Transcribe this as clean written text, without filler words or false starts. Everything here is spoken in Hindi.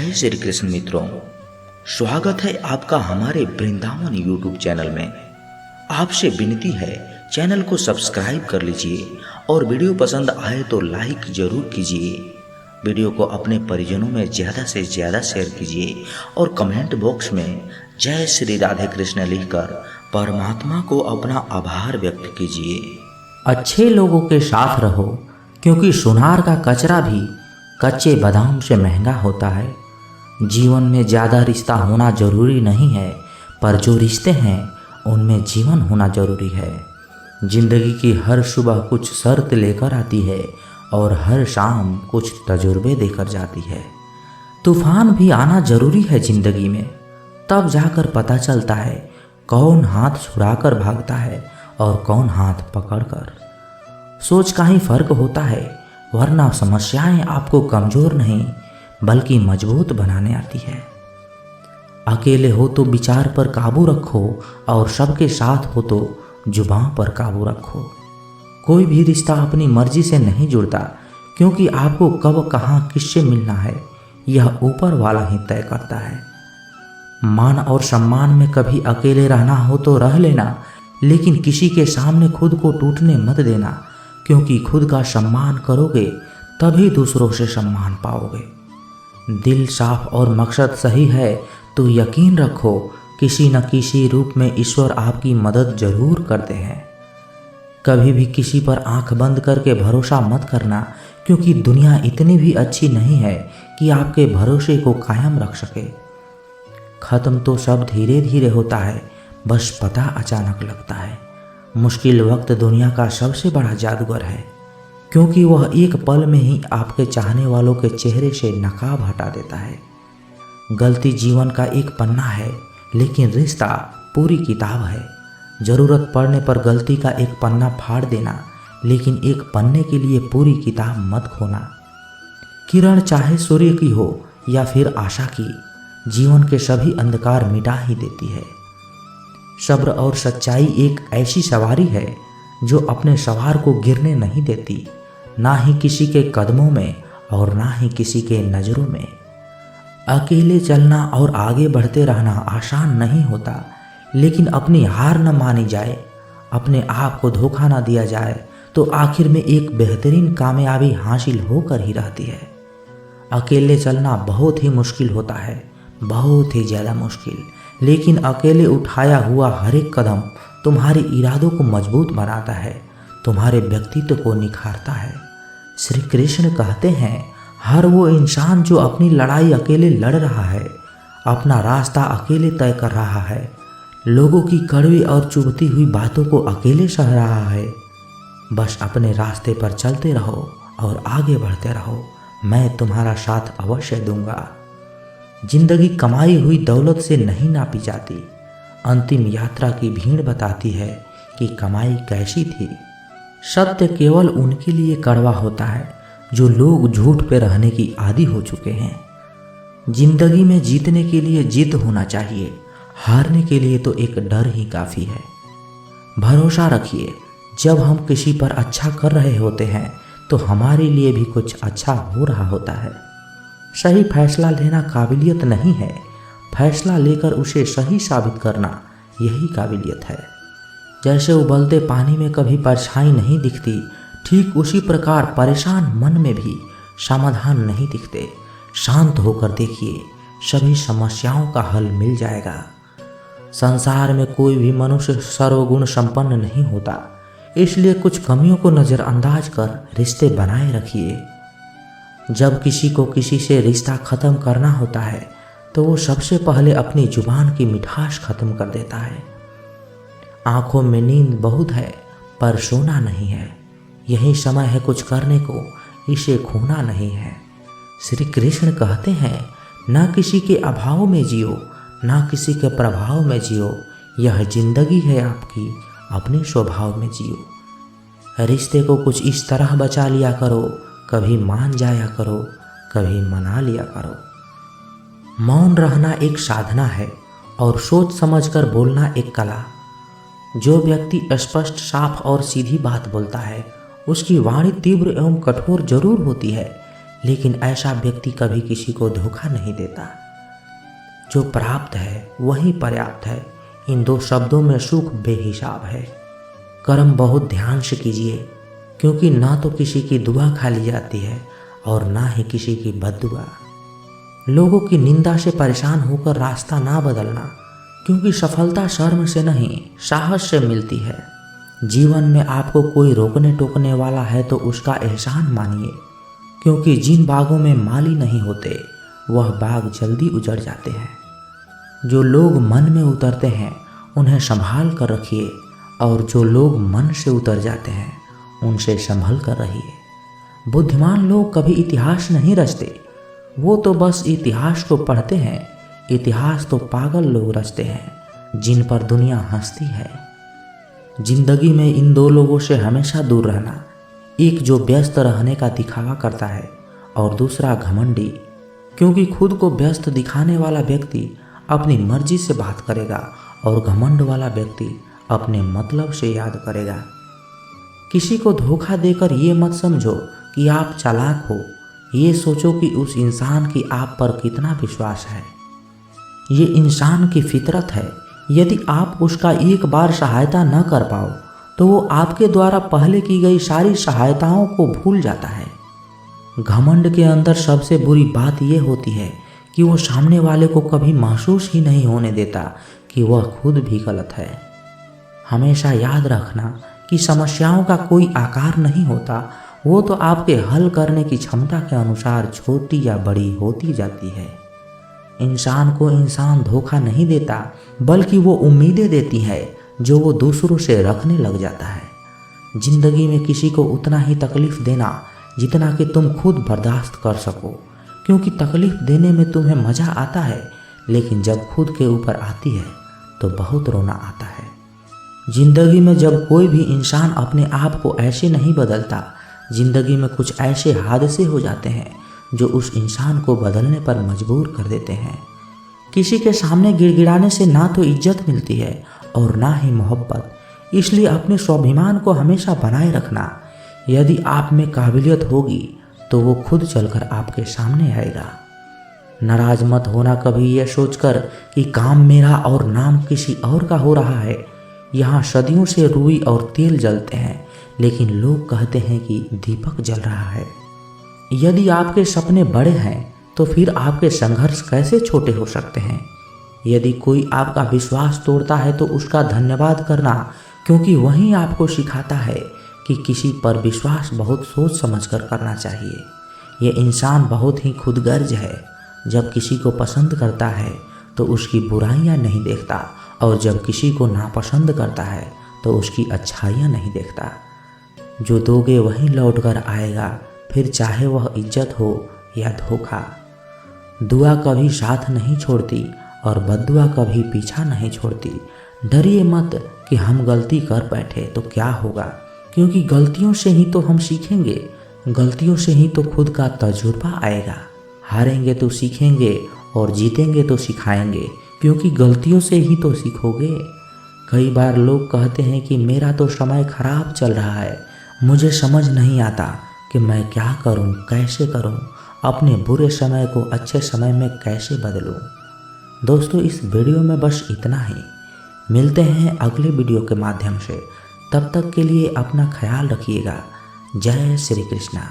जय श्री कृष्ण मित्रों, स्वागत है आपका हमारे वृंदावन यूट्यूब चैनल में। आपसे विनती है, चैनल को सब्सक्राइब कर लीजिए और वीडियो पसंद आए तो लाइक जरूर कीजिए। वीडियो को अपने परिजनों में ज़्यादा से ज़्यादा शेयर कीजिए और कमेंट बॉक्स में जय श्री राधे कृष्ण लिखकर परमात्मा को अपना आभार व्यक्त कीजिए। अच्छे लोगों के साथ रहो, क्योंकि सुनार का कचरा भी कच्चे बादाम से महंगा होता है। जीवन में ज़्यादा रिश्ता होना जरूरी नहीं है, पर जो रिश्ते हैं उनमें जीवन होना जरूरी है। जिंदगी की हर सुबह कुछ शर्त लेकर आती है और हर शाम कुछ तजुर्बे देकर जाती है। तूफान भी आना जरूरी है जिंदगी में, तब जाकर पता चलता है कौन हाथ छुड़ाकर भागता है और कौन हाथ पकड़कर। सोच का ही फर्क होता है, वरना समस्याएं आपको कमज़ोर नहीं बल्कि मजबूत बनाने आती है। अकेले हो तो विचार पर काबू रखो और सबके साथ हो तो जुबान पर काबू रखो। कोई भी रिश्ता अपनी मर्जी से नहीं जुड़ता, क्योंकि आपको कब कहाँ किससे मिलना है यह ऊपर वाला ही तय करता है। मान और सम्मान में कभी अकेले रहना हो तो रह लेना, लेकिन किसी के सामने खुद को टूटने मत देना, क्योंकि खुद का सम्मान करोगे तभी दूसरों से सम्मान पाओगे। दिल साफ और मकसद सही है तो यकीन रखो किसी न किसी रूप में ईश्वर आपकी मदद जरूर करते हैं। कभी भी किसी पर आंख बंद करके भरोसा मत करना, क्योंकि दुनिया इतनी भी अच्छी नहीं है कि आपके भरोसे को कायम रख सके। खत्म तो सब धीरे धीरे होता है, बस पता अचानक लगता है। मुश्किल वक्त दुनिया का सबसे बड़ा जादूगर है, क्योंकि वह एक पल में ही आपके चाहने वालों के चेहरे से नकाब हटा देता है। गलती जीवन का एक पन्ना है, लेकिन रिश्ता पूरी किताब है। ज़रूरत पड़ने पर गलती का एक पन्ना फाड़ देना, लेकिन एक पन्ने के लिए पूरी किताब मत खोना। किरण चाहे सूर्य की हो या फिर आशा की, जीवन के सभी अंधकार मिटा ही देती है। सब्र और सच्चाई एक ऐसी सवारी है जो अपने सवार को गिरने नहीं देती, ना ही किसी के कदमों में और ना ही किसी के नज़रों में। अकेले चलना और आगे बढ़ते रहना आसान नहीं होता, लेकिन अपनी हार न मानी जाए, अपने आप को धोखा न दिया जाए तो आखिर में एक बेहतरीन कामयाबी हासिल होकर ही रहती है। अकेले चलना बहुत ही मुश्किल होता है, बहुत ही ज़्यादा मुश्किल, लेकिन अकेले उठाया हुआ हर एक कदम तुम्हारे इरादों को मजबूत बनाता है, तुम्हारे व्यक्तित्व को निखारता है। श्री कृष्ण कहते हैं, हर वो इंसान जो अपनी लड़ाई अकेले लड़ रहा है, अपना रास्ता अकेले तय कर रहा है, लोगों की कड़वी और चुभती हुई बातों को अकेले सह रहा है, बस अपने रास्ते पर चलते रहो और आगे बढ़ते रहो, मैं तुम्हारा साथ अवश्य दूंगा। जिंदगी कमाई हुई दौलत से नहीं नापी जाती, अंतिम यात्रा की भीड़ बताती है कि कमाई कैसी थी। सत्य केवल उनके लिए कड़वा होता है जो लोग झूठ पे रहने की आदी हो चुके हैं। जिंदगी में जीतने के लिए जिद होना चाहिए, हारने के लिए तो एक डर ही काफ़ी है। भरोसा रखिए, जब हम किसी पर अच्छा कर रहे होते हैं तो हमारे लिए भी कुछ अच्छा हो रहा होता है। सही फैसला लेना काबिलियत नहीं है, फैसला लेकर उसे सही साबित करना यही काबिलियत है। जैसे उबलते पानी में कभी परछाई नहीं दिखती, ठीक उसी प्रकार परेशान मन में भी समाधान नहीं दिखते। शांत होकर देखिए, सभी समस्याओं का हल मिल जाएगा। संसार में कोई भी मनुष्य सर्वगुण संपन्न नहीं होता, इसलिए कुछ कमियों को नज़रअंदाज कर रिश्ते बनाए रखिए। जब किसी को किसी से रिश्ता ख़त्म करना होता है तो वो सबसे पहले अपनी जुबान की मिठास ख़त्म कर देता है। आँखों में नींद बहुत है पर सोना नहीं है, यही समय है कुछ करने को, इसे खोना नहीं है। श्री कृष्ण कहते हैं, ना किसी के अभाव में जियो, ना किसी के प्रभाव में जियो, यह जिंदगी है आपकी, अपने स्वभाव में जियो। रिश्ते को कुछ इस तरह बचा लिया करो, कभी मान जाया करो, कभी मना लिया करो। मौन रहना एक साधना है और सोच समझकर बोलना एक कला। जो व्यक्ति स्पष्ट, साफ और सीधी बात बोलता है, उसकी वाणी तीव्र एवं कठोर जरूर होती है, लेकिन ऐसा व्यक्ति कभी किसी को धोखा नहीं देता। जो प्राप्त है वही पर्याप्त है। इन दो शब्दों में सुख बेहिसाब है। कर्म बहुत ध्यान से कीजिए, क्योंकि ना तो किसी की दुआ खा ली जाती है और ना ही किसी की बद्दुआ। लोगों की निंदा से परेशान होकर रास्ता ना बदलना, क्योंकि सफलता शर्म से नहीं साहस से मिलती है। जीवन में आपको कोई रोकने टोकने वाला है तो उसका एहसान मानिए, क्योंकि जिन बागों में माली नहीं होते वह बाग जल्दी उजड़ जाते हैं। जो लोग मन में उतरते हैं उन्हें संभाल कर रखिए, और जो लोग मन से उतर जाते हैं उनसे संभल कर रहिए। बुद्धिमान लोग कभी इतिहास नहीं रचते, वो तो बस इतिहास को पढ़ते हैं। इतिहास तो पागल लोग रचते हैं जिन पर दुनिया हंसती है। जिंदगी में इन दो लोगों से हमेशा दूर रहना, एक जो व्यस्त रहने का दिखावा करता है और दूसरा घमंडी, क्योंकि खुद को व्यस्त दिखाने वाला व्यक्ति अपनी मर्जी से बात करेगा और घमंड वाला व्यक्ति अपने मतलब से याद करेगा। किसी को धोखा देकर ये मत समझो कि आप चालाक हो, ये सोचो कि उस इंसान की आप पर कितना विश्वास है। ये इंसान की फितरत है। यदि आप उसका एक बार सहायता न कर पाओ तो वो आपके द्वारा पहले की गई सारी सहायताओं को भूल जाता है। घमंड के अंदर सबसे बुरी बात ये होती है कि वो सामने वाले को कभी महसूस ही नहीं होने देता कि वह खुद भी गलत है। हमेशा याद रखना कि समस्याओं का कोई आकार नहीं होता, वो तो आपके हल करने की क्षमता के अनुसार छोटी या बड़ी होती जाती है। इंसान को इंसान धोखा नहीं देता, बल्कि वो उम्मीदें देती है जो वो दूसरों से रखने लग जाता है। जिंदगी में किसी को उतना ही तकलीफ देना जितना कि तुम खुद बर्दाश्त कर सको, क्योंकि तकलीफ देने में तुम्हें मज़ा आता है, लेकिन जब खुद के ऊपर आती है तो बहुत रोना आता है। जिंदगी में जब कोई भी इंसान अपने आप को ऐसे नहीं बदलता, जिंदगी में कुछ ऐसे हादसे हो जाते हैं जो उस इंसान को बदलने पर मजबूर कर देते हैं। किसी के सामने गिड़गिड़ाने से ना तो इज्जत मिलती है और ना ही मोहब्बत, इसलिए अपने स्वाभिमान को हमेशा बनाए रखना। यदि आप में काबिलियत होगी तो वो खुद चलकर आपके सामने आएगा। नाराज मत होना कभी यह सोचकर कि काम मेरा और नाम किसी और का हो रहा है। यहाँ सदियों से रुई और तेल जलते हैं, लेकिन लोग कहते हैं कि दीपक जल रहा है। यदि आपके सपने बड़े हैं तो फिर आपके संघर्ष कैसे छोटे हो सकते हैं। यदि कोई आपका विश्वास तोड़ता है तो उसका धन्यवाद करना, क्योंकि वही आपको सिखाता है कि किसी पर विश्वास बहुत सोच समझकर करना चाहिए। ये इंसान बहुत ही खुदगर्ज है। जब किसी को पसंद करता है तो उसकी बुराइयां नहीं देखता, और जब किसी को नापसंद करता है तो उसकी अच्छाइयां नहीं देखता। जो दोगे वही लौट कर आएगा, फिर चाहे वह इज्जत हो या धोखा। दुआ कभी साथ नहीं छोड़ती और बद्दुआ कभी पीछा नहीं छोड़ती। डरिए मत कि हम गलती कर बैठे तो क्या होगा, क्योंकि गलतियों से ही तो हम सीखेंगे, गलतियों से ही तो खुद का तजुर्बा आएगा। हारेंगे तो सीखेंगे और जीतेंगे तो सिखाएंगे, क्योंकि गलतियों से ही तो सीखोगे। कई बार लोग कहते हैं कि मेरा तो समय खराब चल रहा है, मुझे समझ नहीं आता कि मैं क्या करूं, कैसे करूं, अपने बुरे समय को अच्छे समय में कैसे बदलूं। दोस्तों, इस वीडियो में बस इतना ही। मिलते हैं अगले वीडियो के माध्यम से। तब तक के लिए अपना ख्याल रखिएगा। जय श्री कृष्णा।